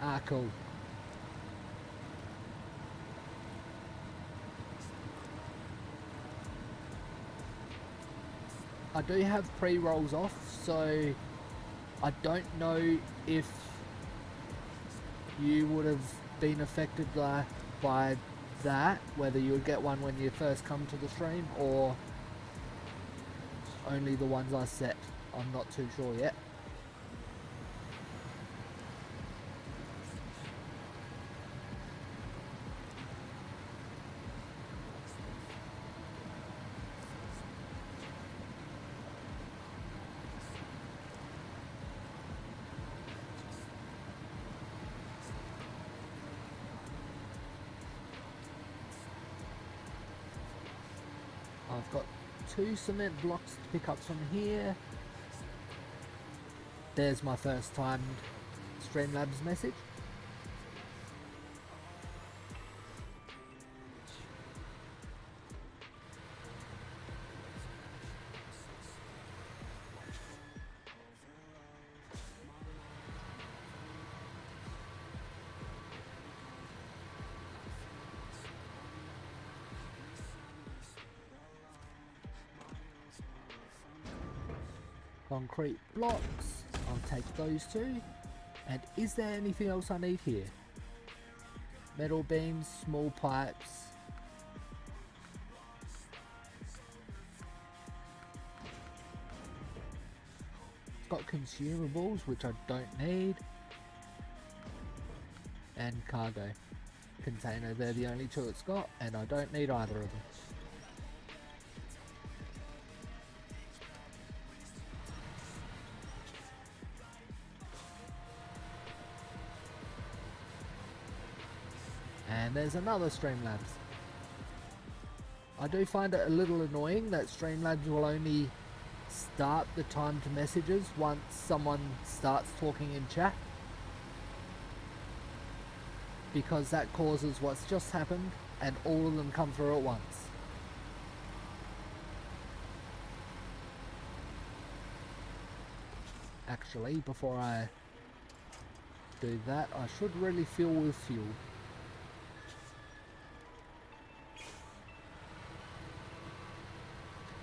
Ah, cool. I do have pre-rolls off, so I don't know if you would have been affected by that, whether you would get one when you first come to the stream or only the ones I set. I'm not too sure yet. I've got 2 cement blocks to pick up from here. There's my first timed Streamlabs message. Concrete blocks, I'll take those 2. And is there anything else I need here? Metal beams, small pipes. It's got consumables, which I don't need. And cargo container, they're the only 2 it's got, and I don't need either of them. And there's another Streamlabs. I do find it a little annoying that Streamlabs will only start the timed messages once someone starts talking in chat, because that causes what's just happened and all of them come through at once. Actually, before I do that, I should really fill with fuel.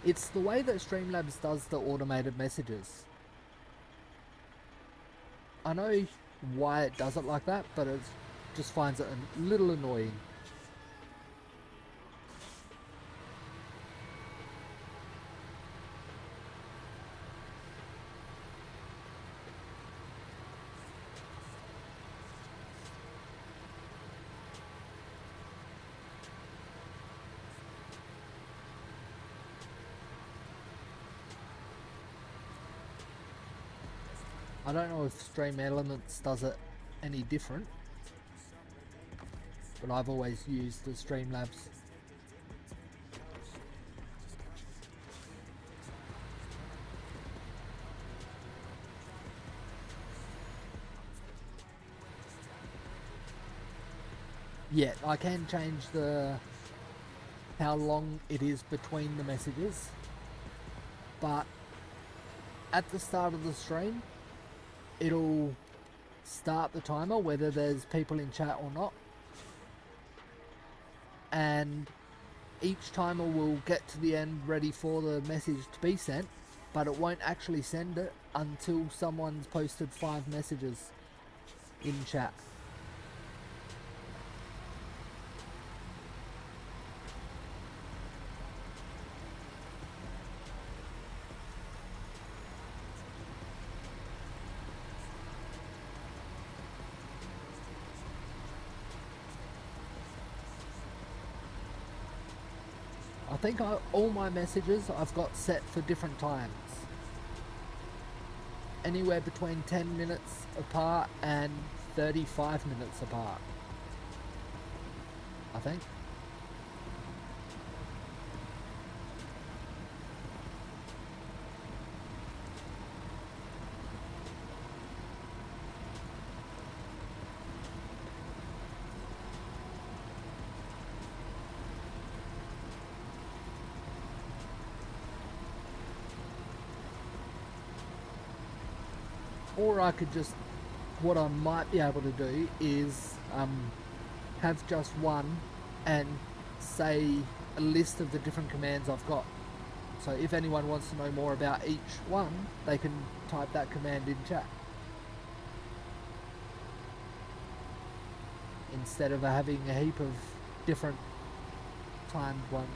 It's the way that Streamlabs does the automated messages. I know why it does it like that, but it just finds it a little annoying. I don't know if Stream Elements does it any different, but I've always used the Streamlabs. Yeah, I can change how long it is between the messages, but at the start of the stream, it'll start the timer whether there's people in chat or not, and each timer will get to the end ready for the message to be sent, but it won't actually send it until someone's posted 5 messages in chat. I think all my messages I've got set for different times. Anywhere between 10 minutes apart and 35 minutes apart, I think. Or I could just what I might be able to do is have just one and say a list of the different commands I've got. So if anyone wants to know more about each one, they can type that command in chat. Instead of having a heap of different timed ones.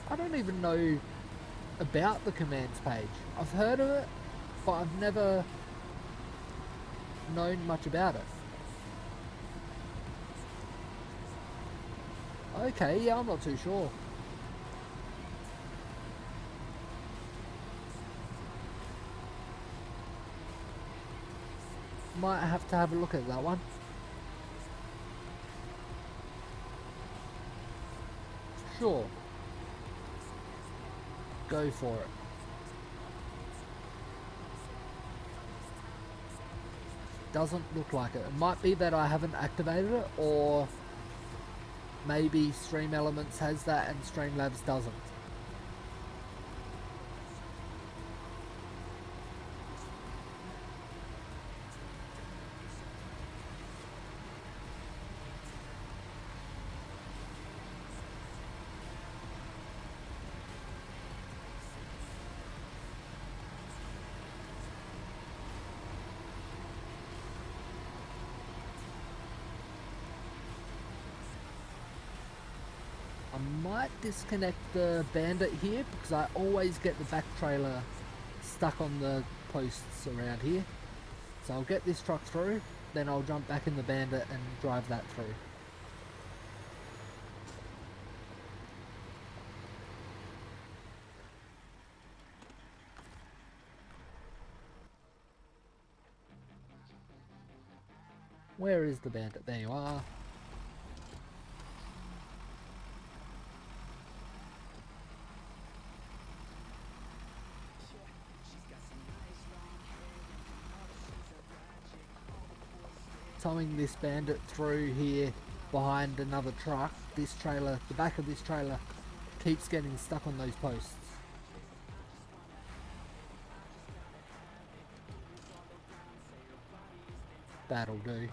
I don't even know about the commands page. I've heard of it, but I've never known much about it. Okay, yeah, I'm not too sure. Might have to have a look at that one. Sure. Go for it. Doesn't look like it. It might be that I haven't activated it, or maybe Stream Elements has that and Streamlabs doesn't. I might disconnect the bandit here because I always get the back trailer stuck on the posts around here. So I'll get this truck through, then I'll jump back in the bandit and drive that through. Where is the bandit? There you are. Towing this bandit through here behind another truck. This trailer, the back of this trailer, keeps getting stuck on those posts. That'll do.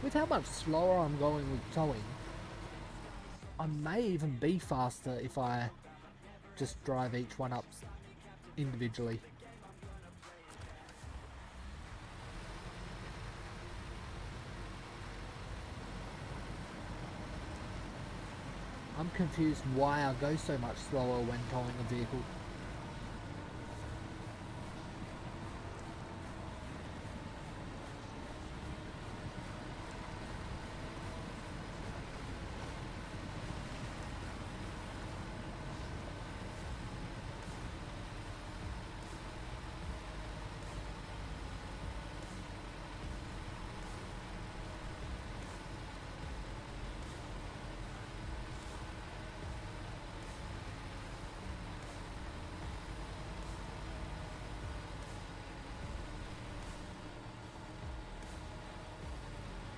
With how much slower I'm going with towing, I may even be faster if I just drive each one up individually. I'm confused why I go so much slower when towing a vehicle.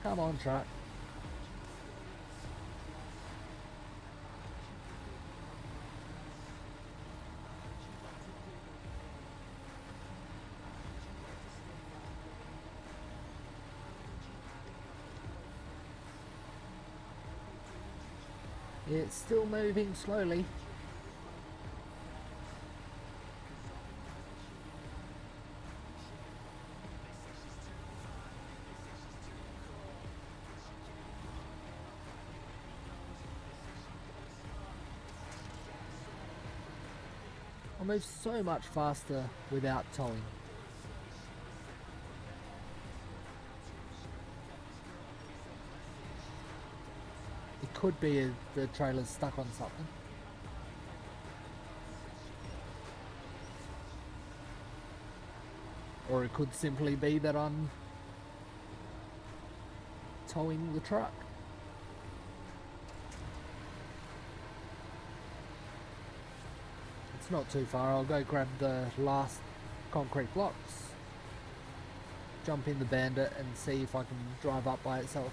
Come on, truck. It's still moving slowly. I move so much faster without towing. It could be the trailer's stuck on something. Or it could simply be that I'm towing the truck. It's not too far. I'll go grab the last concrete blocks, jump in the Bandit and see if I can drive up by itself.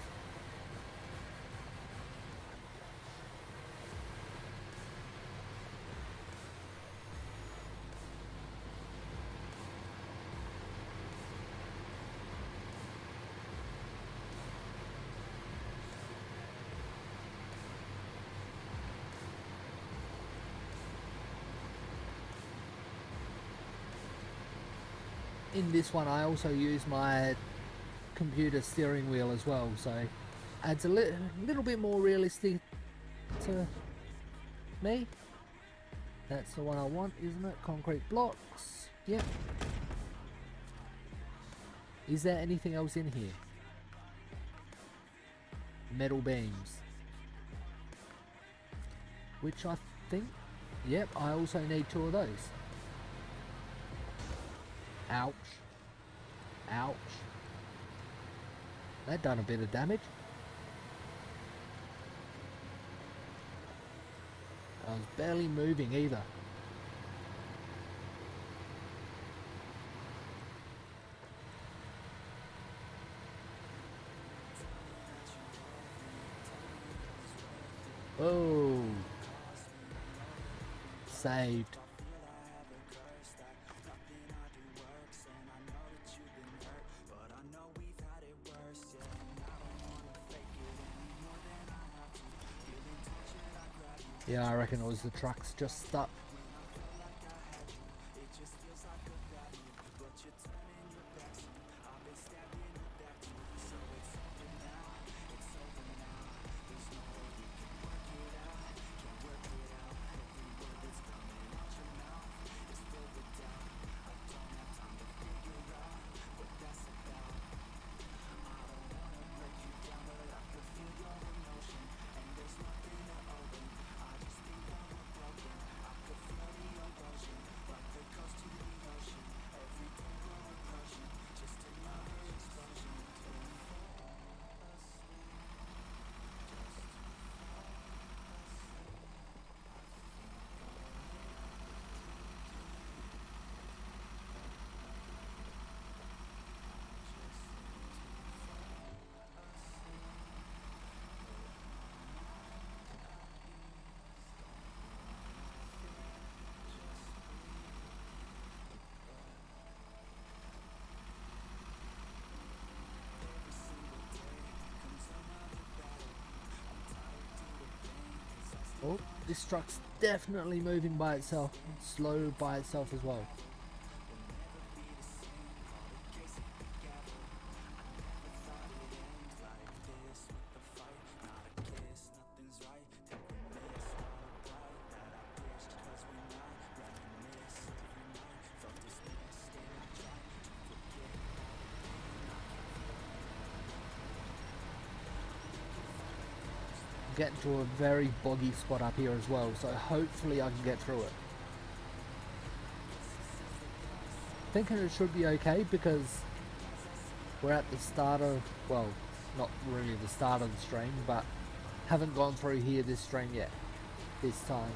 In this one I also use my computer steering wheel as well, so adds a little bit more realistic to me. That's the one I want, isn't it? Concrete blocks. Yep. Is there anything else in here? Metal beams. Which I think... Yep, I also need 2 of those. Ouch. Ouch. That done a bit of damage. I was barely moving either. Oh. Saved. Yeah, I reckon it was the trucks just stuck. Oh, this truck's definitely moving by itself. Slow by itself as well. Get to a very boggy spot up here as well, so hopefully I can get through it. Thinking it should be okay because we're at the start of, well, not really the start of the stream, but haven't gone through here this stream yet, this time.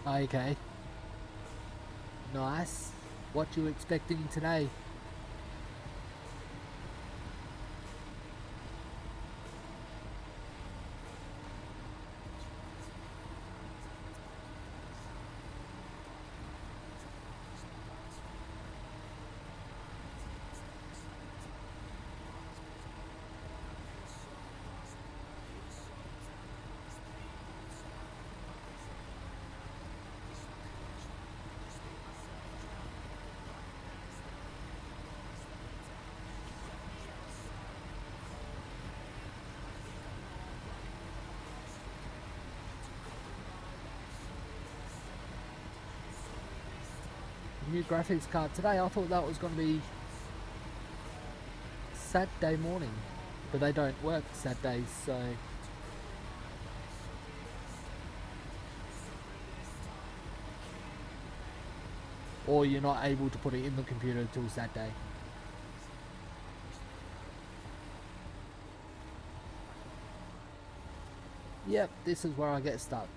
Okay. Nice. What you expecting today? New graphics card today. I thought that was going to be Saturday morning, but they don't work Saturdays, so or you're not able to put it in the computer until Saturday. Yep, this is where I get stuck.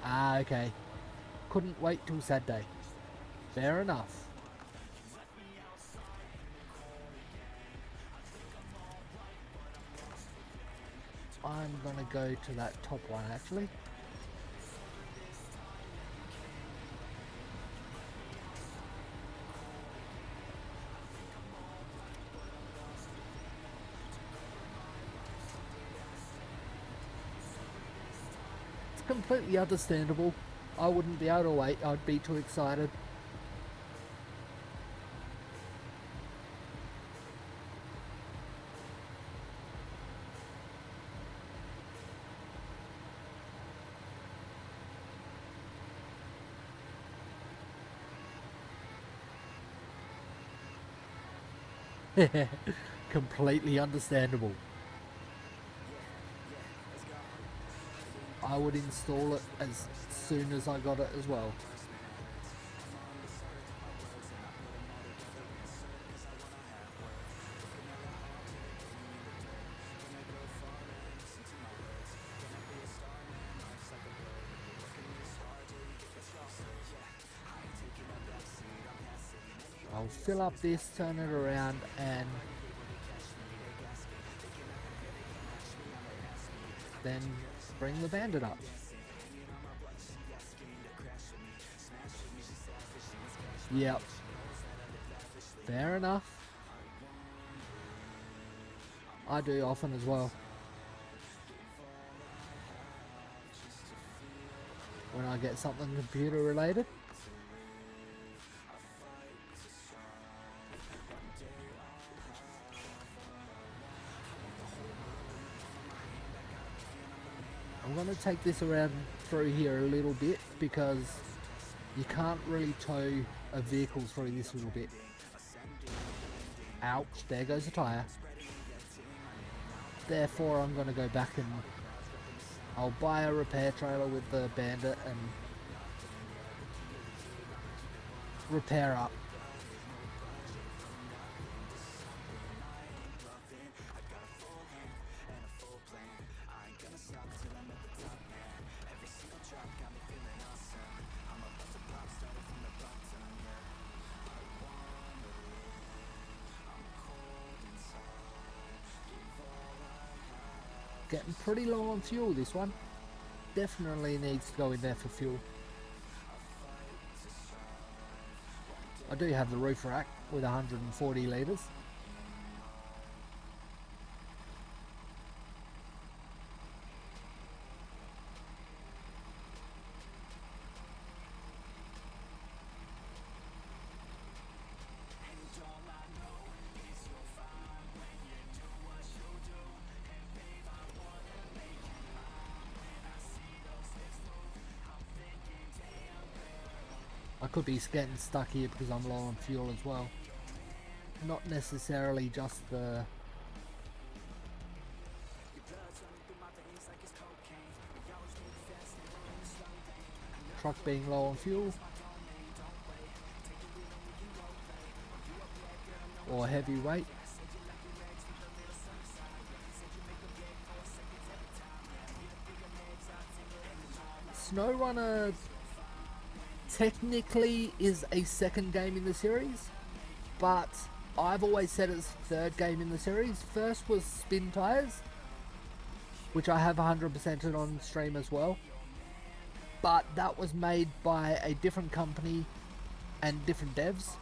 Ah, okay. Couldn't wait till Saturday. Fair enough. I'm gonna go to that top one actually. It's completely understandable. I wouldn't be able to wait, I'd be too excited. Completely understandable. I would install it as soon as I got it as well. I'll fill up this, turn it around, and then bring the bandit up. Yep. Fair enough. I do often as well. When I get something computer related. I'm going to take this around through here a little bit because you can't really tow a vehicle through this little bit. Ouch, there goes the tyre. Therefore I'm going to go back and I'll buy a repair trailer with the bandit and repair up. Getting pretty low on fuel, this one. Definitely needs to go in there for fuel. I do have the roof rack with 140 litres. I could be getting stuck here because I'm low on fuel as well. Not necessarily just the truck being low on fuel or heavy weight. Snowrunner technically is a second game in the series, but I've always said it's the third game in the series. First was Spin Tires, which I have 100%ed on stream as well, but that was made by a different company and different devs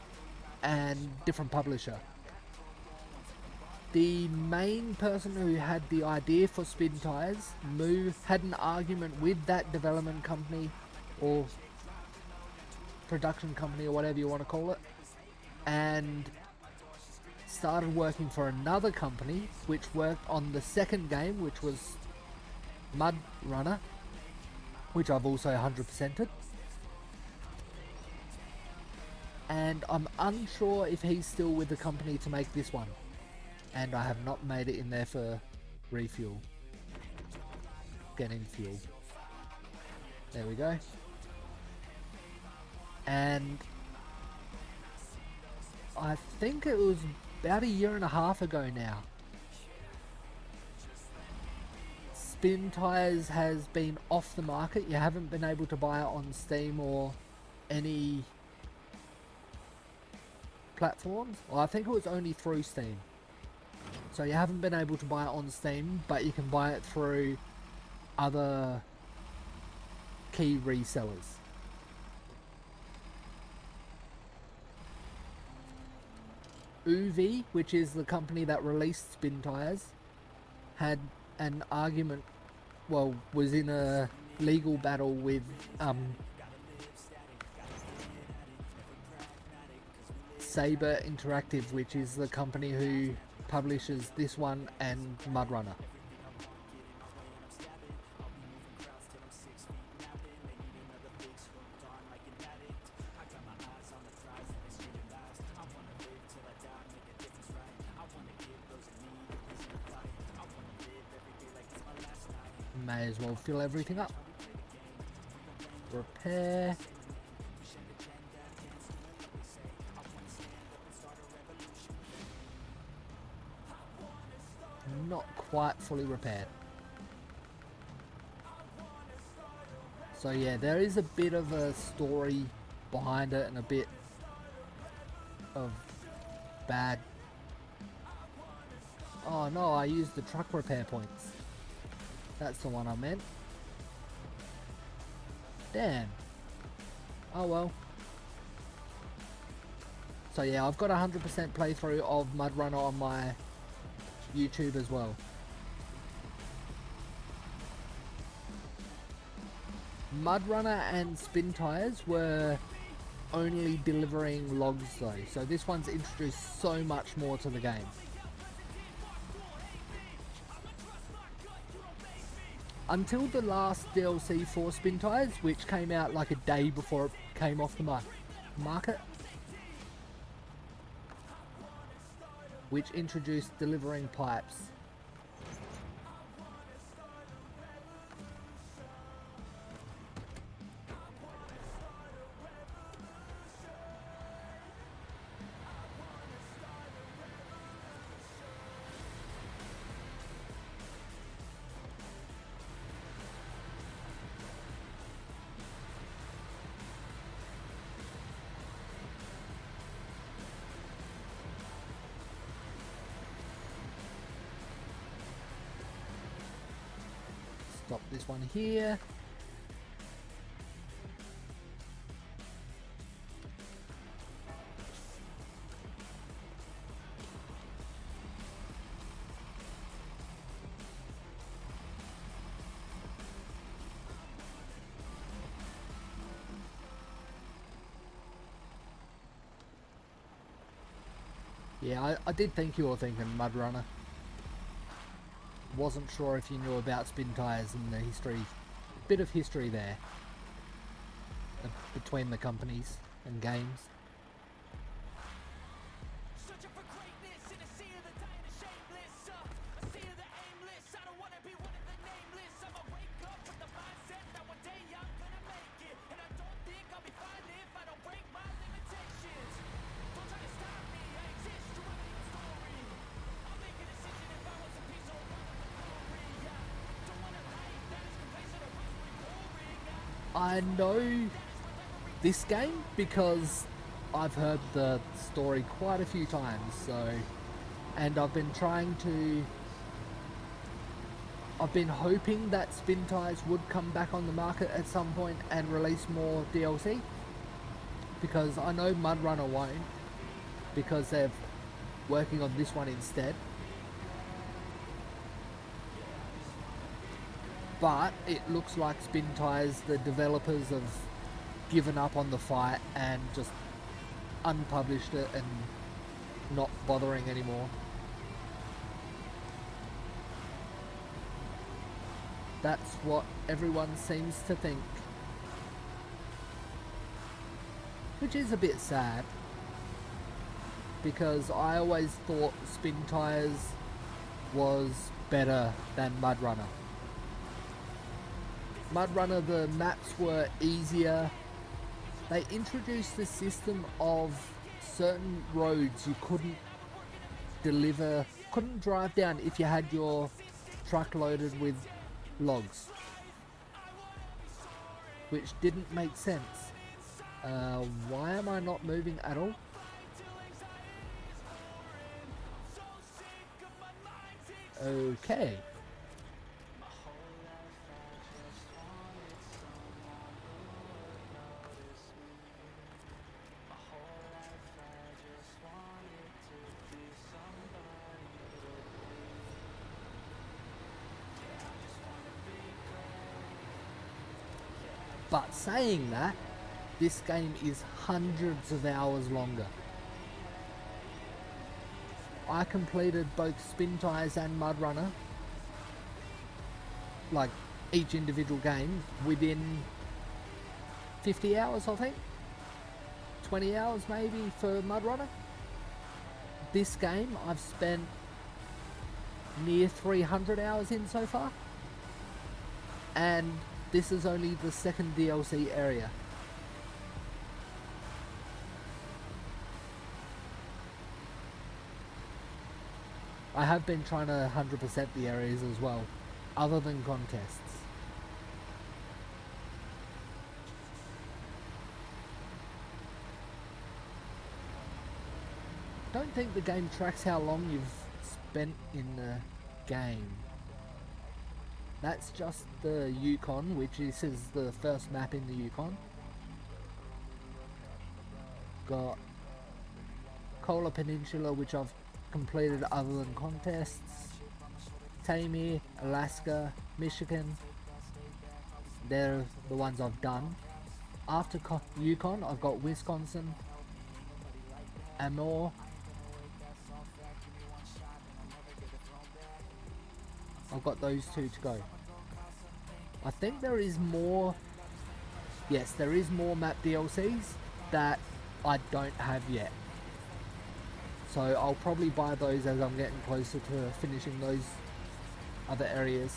and different publisher. The main person who had the idea for Spin Tires had an argument with that development company or production company or whatever you want to call it, and started working for another company which worked on the second game, which was Mud Runner, which I've also 100%ed. And I'm unsure if he's still with the company to make this one. And I have not made it in there for refuel. Getting fuel. There we go. And I think it was about 1.5 years ago now. Spin Tires has been off the market. You haven't been able to buy it on Steam or any platforms. Well, I think it was only through Steam. So you haven't been able to buy it on Steam, but you can buy it through other key resellers. UV, which is the company that released Spin Tires, had an argument, well, was in a legal battle with Saber Interactive, which is the company who publishes this one and Mud Runner. May as well fill everything up. Repair. Not quite fully repaired. So yeah, there is a bit of a story behind it and a bit of bad. Oh no, I used the truck repair points. That's the one I meant. Damn. Oh well. So yeah, I've got 100% playthrough of Mud Runner on my YouTube as well. Mud Runner and Spin Tires were only delivering logs though, so this one's introduced so much more to the game. Until the last DLC for Spin Tires, which came out like a day before it came off the market, which introduced delivering pipes. Stop this one here. Yeah, I did think you were thinking Mud Runner. Wasn't sure if you knew about Spin Tires and the history, bit of history there between the companies and games. I know this game because I've heard the story quite a few times, and I've been hoping that Spin Tires would come back on the market at some point and release more DLC, because I know Mud Runner won't, because they're working on this one instead. But it looks like Spin Tires, the developers, have given up on the fight and just unpublished it and not bothering anymore. That's what everyone seems to think, which is a bit sad, because I always thought Spin Tires was better than Mud Runner. Mud Runner, the maps were easier. They introduced the system of certain roads you couldn't drive down if you had your truck loaded with logs, which didn't make sense. Why am I not moving at all? Okay. But saying that, this game is hundreds of hours longer. I completed both Spin Tires and Mud Runner, like each individual game, within 50 hours, I think. 20 hours maybe for Mud Runner. This game I've spent near 300 hours in so far. And this is only the second DLC area. I have been trying to 100% the areas as well, other than contests. I don't think the game tracks how long you've spent in the game. That's just the Yukon, which is the first map in the Yukon. Got Kola Peninsula, which I've completed other than contests. Tamir, Alaska, Michigan. They're the ones I've done. After Yukon, I've got Wisconsin, Amur. I've got those two to go. I think there is more. Yes, there is more map DLCs that I don't have yet. So I'll probably buy those as I'm getting closer to finishing those other areas.